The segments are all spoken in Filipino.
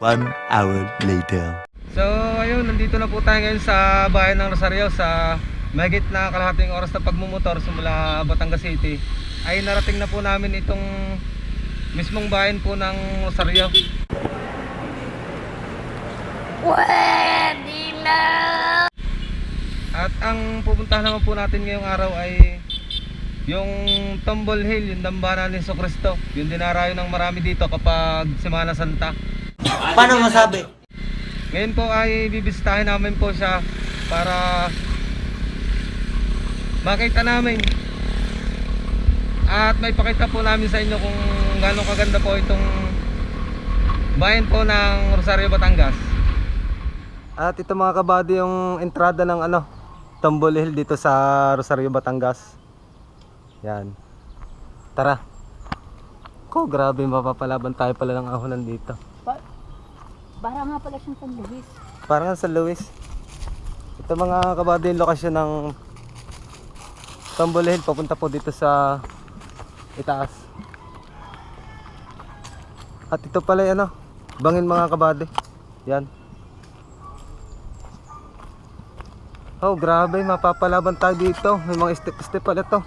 1 hour later. So ayun, nandito na po tayo ngayon sa bayan ng Rosario. Sa mahigit na kalahating oras na pagmumotor simula Batangas City ay narating na po namin itong mismong bayan po ng Rosario. Pwede na! At ang pupuntahan naman po natin ngayong araw ay yung Tombol Hill, yung dambana ni Jesucristo. Yung dinarayo ng marami dito kapag Semana Santa. Paano masabi? Ngayon po ay bibisitahin namin po siya para makita namin at may pakita po namin sa inyo kung gaano kaganda po itong bayan po ng Rosario, Batangas. At ito mga kabady yung entrada ng Tombol Hill dito sa Rosario, Batangas. Yan. Tara. Grabe, mapapalaban tayo pala ng ahonan dito. Para nga pala siyang San Luis. Parang sa Luis. Ito mga kabady yung lokasyon ng Tombol Hill. Papunta po dito sa itaas. At ito pala yung bangin mga kabady. Yan. Grabe, mapapalaban tayo dito. May mga step-step pala to.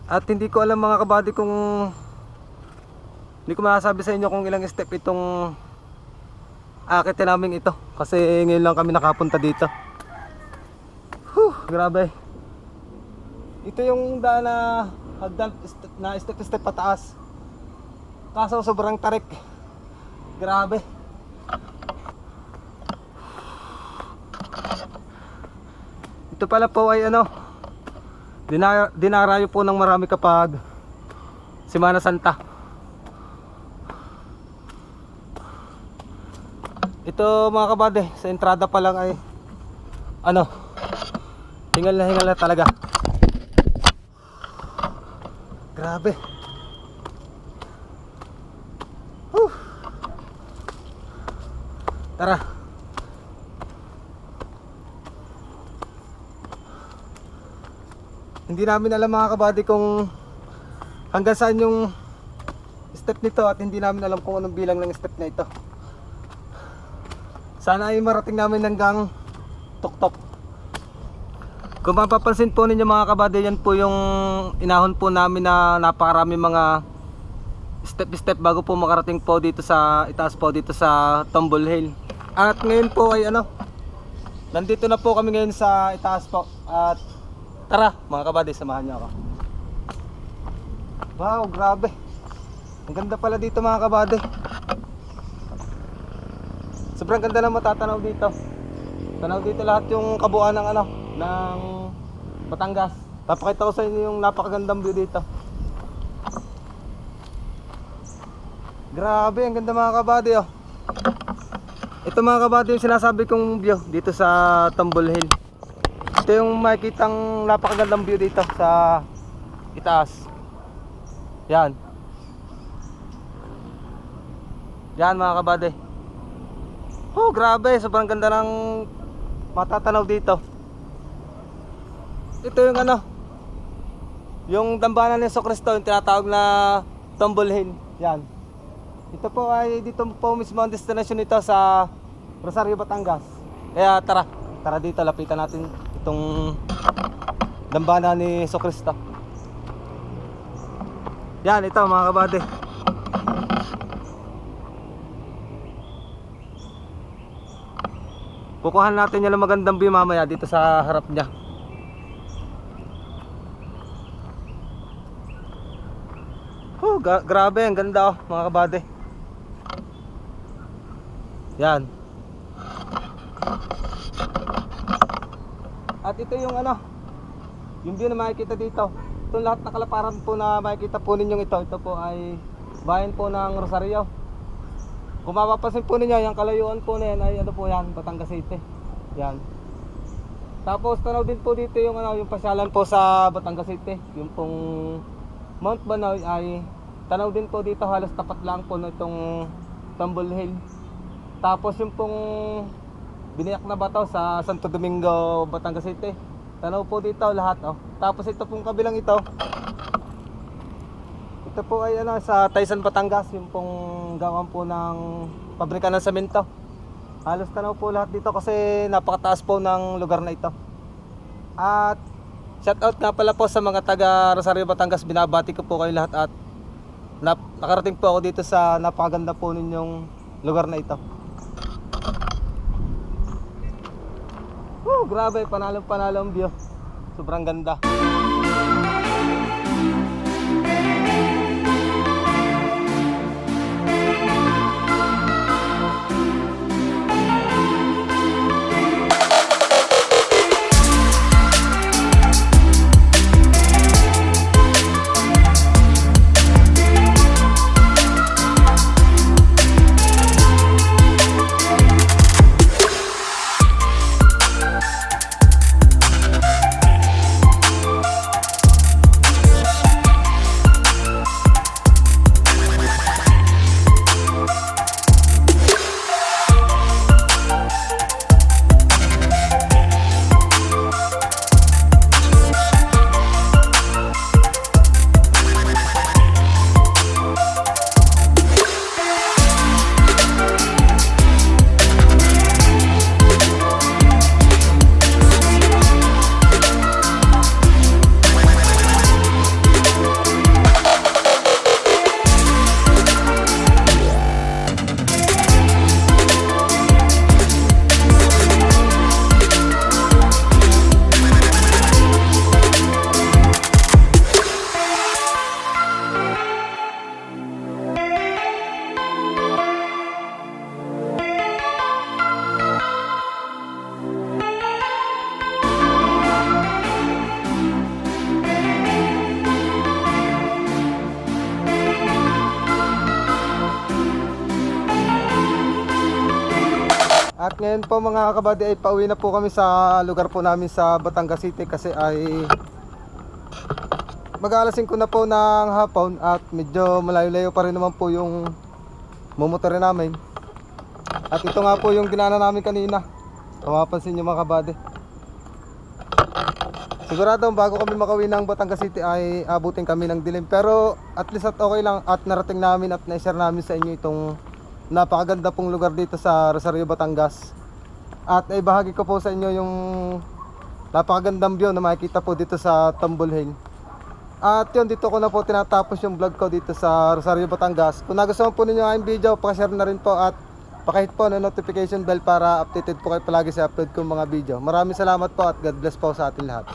At hindi ko alam mga kabady kung hindi ko masasabi sa inyo kung ilang step itong akitin namin ito. Kasi ngayon lang kami nakapunta dito. Grabe. Ito yung daan na hagdan na step-step pataas. Kaso sobrang tarik. Grabe. Ito pala po ay dinarayo po ng marami kapag Semana Santa. Ito mga kabady, sa entrada pa lang ay hingal na talaga. Grabe. Tara. Hindi namin alam mga kabady kung hanggang saan yung step nito at hindi namin alam kung anong bilang ng step na ito. Sana ay marating namin hanggang tuktok. Kung mapapansin po ninyo mga kabady, yan po yung inahon po namin na napakarami mga step bago po makarating po dito sa itaas po dito sa Tombol Hill. At ngayon po ay nandito na po kami ngayon sa itaas po. At tara mga kabady, samahan niyo ako. Wow, grabe. Ang ganda pala dito mga kabady. Sobrang ganda na matatanaw dito. Tanaw dito lahat yung kabuuan ng ng Batangas. Papakita ko sa inyo yung napakagandang view dito. Grabe, ang ganda mga kabady Ito mga kabady yung sinasabi kong view dito sa Tombol Hill. Ito yung makikitang napakagandang view dito sa itaas. Yan. Yan mga kabady. Grabe, sobrang ganda ng matatanaw dito. Ito yung yung dambana ni Jesucristo, yung tinatawag na Tombol Hill. Yan. Ito po ay dito po mismo ang destination nito sa Rosario, Batangas. Kaya tara dito, lapitan natin itong dambana ni Jesucristo. Yan, ito mga kabady. Kukuhan natin yung magandang view mamaya dito sa harap niya. Grabe, ang ganda mga kabady. Yan. At ito yung yung view na makikita dito. Ito lahat na kalaparan po na makikita po ninyong ito. Ito po ay bayan po ng Rosario. Kung mapapansin po ninyo, yung kalayuan po na yan ay po yan, Batangas City. Yan. Tapos tanaw din po dito yung yung pasyalan po sa Batangas City. Yung pong Mount Banaoy ay tanaw din po dito, halos tapat lang po nitong Tombol Hill. Tapos yung pong biniyak na bato sa Santo Domingo, Batangas City. Tanaw po dito lahat Tapos ito pong kabilang ito Ito po ay ano, sa Taysan, Batangas, yung pong gawan po ng pabrika ng semento. Halos tanaw po lahat dito kasi napakataas po ng lugar na ito. At shout out nga pala po sa mga taga Rosario, Batangas. Binabati ko po kayo lahat at nakarating po ako dito sa napakaganda po ninyong lugar na ito. Grabe, panalong ang view. Sobrang ganda. At ngayon po mga kabady ay pauwi na po kami sa lugar po namin sa Batangas City kasi ay mag-aalas 5 na po ng hapon at medyo malayo-layo pa rin naman po yung mumotorin namin. At ito nga po yung dinaanan namin kanina. Kung mapapansin nyo mga kabady. Sigurado bago kami makauwi ng Batangas City ay abutin kami ng dilim. Pero at least at okay lang at narating namin at na-share namin sa inyo itong napakaganda pong lugar dito sa Rosario, Batangas. At ibahagi ko po sa inyo yung napakagandang view na makikita po dito sa Tumble Hill. At yun, dito ko na po tinatapos yung vlog ko dito sa Rosario, Batangas. Kung nagustuhan po ninyo ang video, pakishare na rin po at pakihit po ng notification bell para updated po kayo palagi sa upload kong mga video. Maraming salamat po at God bless po sa atin lahat.